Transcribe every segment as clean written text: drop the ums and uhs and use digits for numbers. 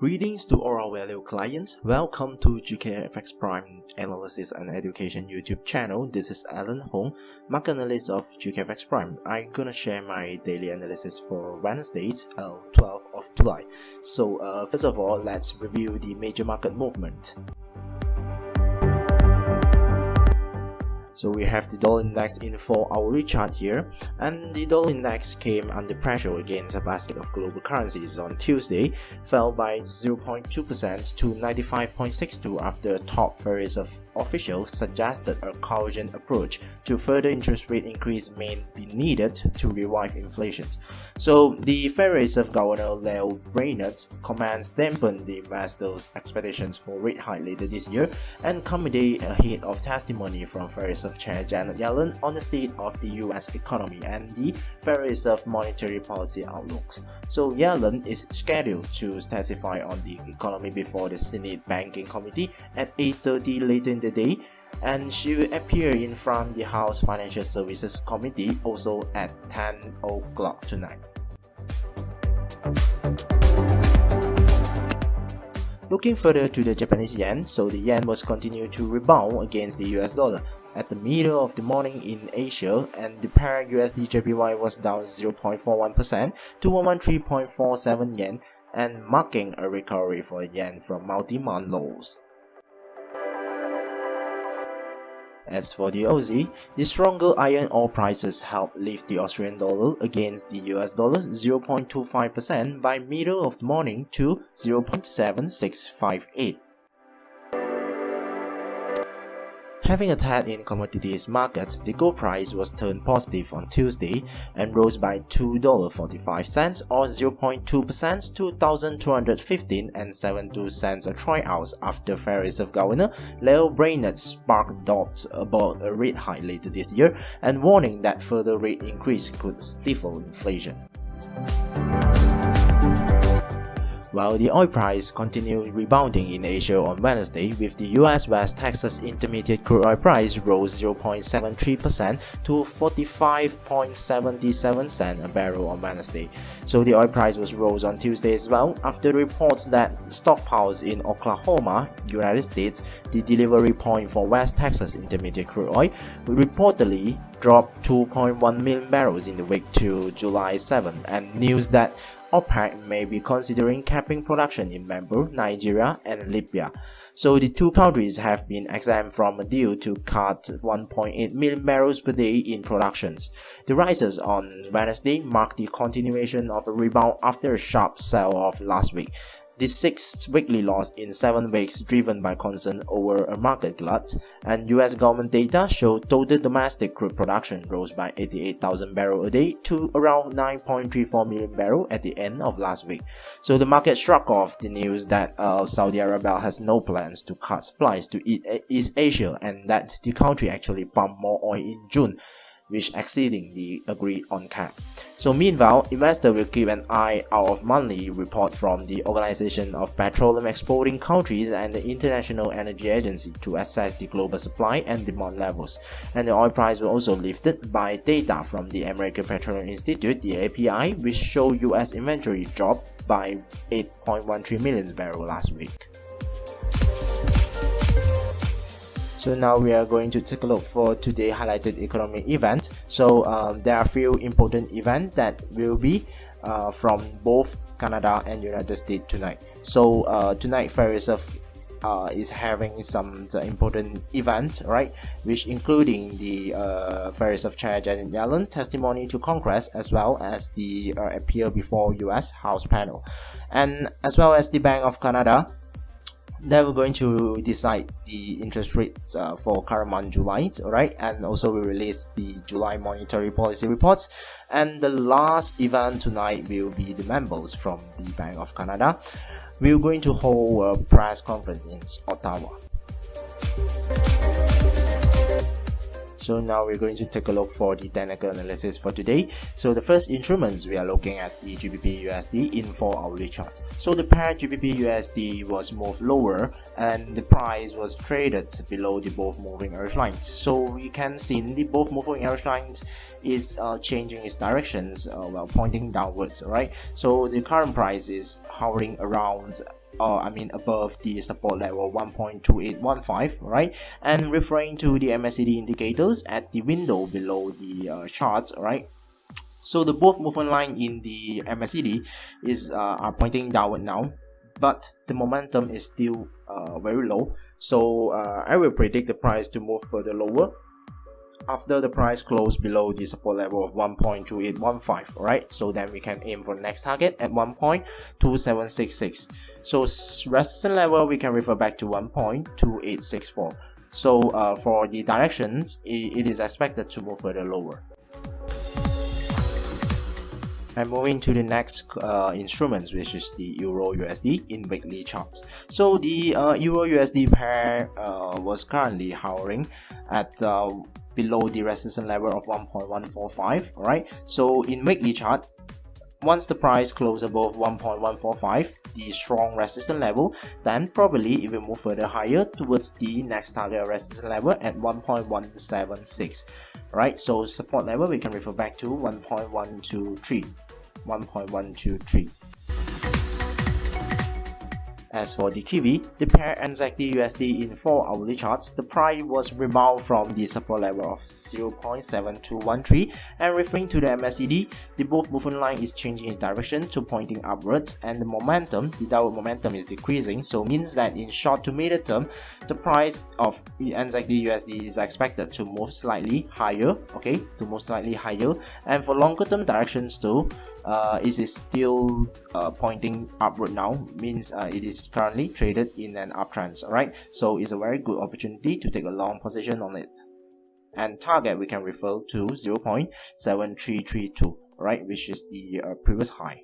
Greetings to all our valued clients. Welcome to GKFXPrime Analysis and Education YouTube channel. This is Alan Hong, market analyst of GKFXPrime. I'm gonna share my daily analysis for Wednesday, 12th of July. So first of all, let's review the major market movement. So we have the dollar index in 4-hourly chart here, and the dollar index came under pressure against a basket of global currencies on Tuesday, fell by 0.2% to 95.62 after top various of officials suggested a caution approach to further interest rate increase may be needed to revive inflation. So the Federal Reserve Governor Leo Brainerd's comments dampened the investors' expectations for rate hike later this year and come a day ahead of testimony from Federal Reserve Chair Janet Yellen on the state of the US economy and the Federal Reserve monetary policy outlook. So Yellen is scheduled to testify on the economy before the Senate Banking Committee at 8:30 later in the day, and she will appear in front of the House Financial Services Committee also at 10 o'clock tonight. Looking further to the Japanese yen, so the yen was continued to rebound against the US dollar at the middle of the morning in Asia, and the pair USD JPY was down 0.41% to 113.47 yen, and marking a recovery for the yen from multi-month lows. As for the Aussie, the stronger iron ore prices helped lift the Australian dollar against the US dollar 0.25% by middle of the morning to 0.7658. Having a tad in commodities markets, the gold price was turned positive on Tuesday and rose by $2.45 or 0.2% to $1,215.72 a troy ounce after Federal Reserve Governor Leo Brainerd sparked doubts about a rate hike later this year and warning that further rate increase could stifle inflation. While the oil price continued rebounding in Asia on Wednesday, with the US West Texas Intermediate crude oil price rose 0.73% to 45.77 cents a barrel on Wednesday. So the oil price was rose on Tuesday as well after reports that stockpiles in Oklahoma, United States, the delivery point for West Texas Intermediate crude oil, reportedly dropped 2.1 million barrels in the week to July 7, and news that OPEC may be considering capping production in member Nigeria and Libya. So the two countries have been exempt from a deal to cut 1.8 million barrels per day in productions. The rises on Wednesday mark the continuation of a rebound after a sharp sell-off last week. The sixth weekly loss in 7 weeks driven by concern over a market glut, and US government data showed total domestic crude production rose by 88,000 barrels a day to around 9.34 million barrels at the end of last week. So the market struck off the news that Saudi Arabia has no plans to cut supplies to East Asia and that the country actually pumped more oil in June, which exceeding the agreed on cap. So meanwhile, investors will keep an eye out of monthly report from the Organization of Petroleum Exporting Countries and the International Energy Agency to assess the global supply and demand levels. And the oil price was also lifted by data from the American Petroleum Institute, the API, which showed US inventory dropped by 8.13 million barrels last week. So now we are going to take a look for today's highlighted economic events. So there are a few important events that will be from both Canada and United States tonight. So tonight Federal Reserve is having some important event, right, which including the Federal Reserve Chair Janet Yellen testimony to Congress, as well as the appeal before US House panel, and as well as the Bank of Canada. They were going to decide the interest rates for current month July, right? And also we release the July monetary policy reports. And the last event tonight will be the members from the Bank of Canada. We're going to hold a press conference in Ottawa. So now we're going to take a look for the technical analysis for today. So the first instruments we are looking at the GBP USD in 4-hourly chart. So the pair GBP USD was moved lower and the price was traded below the both moving average lines. So we can see the both moving average lines is changing its directions while pointing downwards, right? So the current price is hovering around above the support level 1.2815, right? And referring to the MACD indicators at the window below the charts, right? So the both movement line in the MACD are pointing downward now, but the momentum is still very low. So I will predict the price to move further lower after the price closed below the support level of 1.2815, right? So then we can aim for the next target at 1.2766. So resistance level we can refer back to 1.2864. So for the directions, it is expected to move further lower. And moving to the next instruments, which is the Euro USD in weekly charts. So the Euro USD pair was currently hovering at below the resistance level of 1.145, right? So in weekly chart, once the price closes above 1.145, the strong resistance level, then probably it will move further higher towards the next target resistance level at 1.176, right? So support level we can refer back to 1.123. As for the Kiwi, the pair NZD USD in 4-hourly charts, the price was rebound from the support level of 0.7213, and referring to the MACD, the both movement line is changing its direction to pointing upwards, and the downward momentum is decreasing, so means that in short to medium term, the price of NZD USD is expected to move slightly higher, and for longer term directions too, it is still pointing upward now, means it is currently traded in an uptrend, alright? So it's a very good opportunity to take a long position on it. And target we can refer to 0.7332, right, which is the previous high.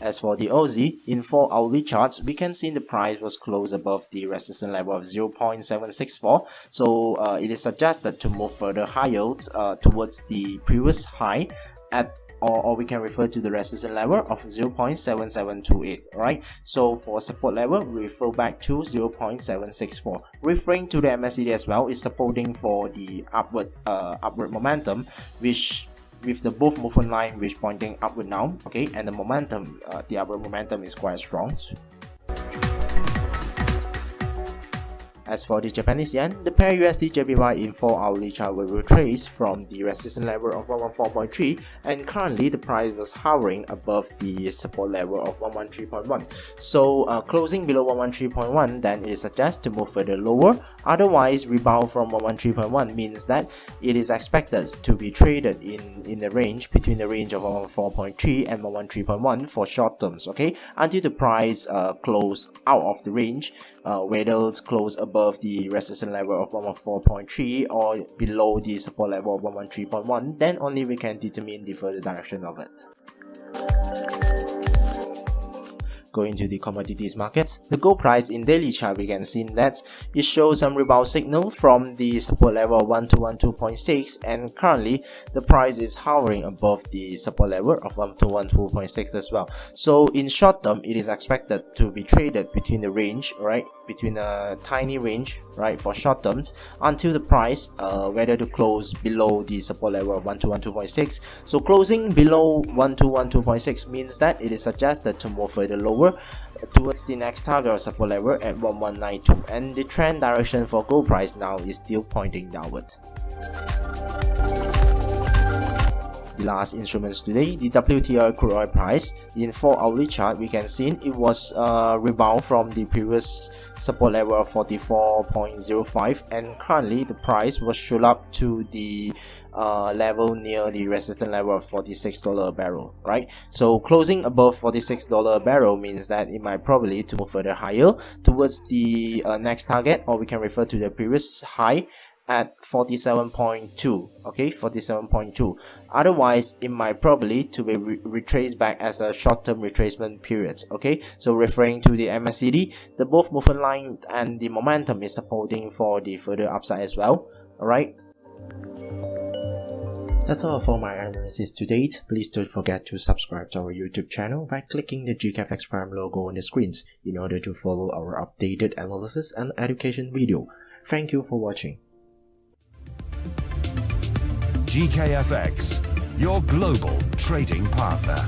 As for the Aussie, in 4-hourly charts, we can see the price was closed above the resistance level of 0.764, so it is suggested to move further higher towards the previous high at, or we can refer to the resistance level of 0.7728, right? So for support level, we refer back to 0.764. Referring to the MACD as well, is supporting for the upward momentum, which with the both movement line which pointing upward now, okay, and the momentum, the upward momentum is quite strong. As for the Japanese yen, the pair USD JPY in 4-hourly chart will retrace from the resistance level of 114.3, and currently the price was hovering above the support level of 113.1. So closing below 113.1, then it is suggested to move further lower. Otherwise, rebound from 113.1 means that it is expected to be traded in the range between the range of 114.3 and 113.1 for short terms, okay, until the price close out of the range, whether it's close above the resistance level of 114.3 or below the support level of 113.1, then only we can determine the further direction of it. Going to the commodities markets, the gold price in daily chart, we can see that it shows some rebound signal from the support level of 1212.6, and currently the price is hovering above the support level of 1212.6 as well. So in short term, it is expected to be traded between the range, right, between a tiny range, right, for short terms until the price whether to close below the support level of 1212.6. So closing below 1212.6 means that it is suggested to move further lower towards the next target or support level at 1192, and the trend direction for gold price now is still pointing downward. The last instruments today, the WTI crude oil price in 4-hourly chart, we can see it was rebound from the previous support level of 44.05, and currently the price was shoot up to the level near the resistance level of $46 a barrel, right? So closing above $46 a barrel means that it might probably to move further higher towards the next target, or we can refer to the previous high at 47.2, okay, 47.2. Otherwise, it might probably to be retraced back as a short-term retracement period, okay. So referring to the MACD, the both movement line and the momentum is supporting for the further upside as well, alright. That's all for my analysis to date. Please don't forget to subscribe to our YouTube channel by clicking the GKFXPrime logo on the screens in order to follow our updated analysis and education video. Thank you for watching. GKFX, your global trading partner.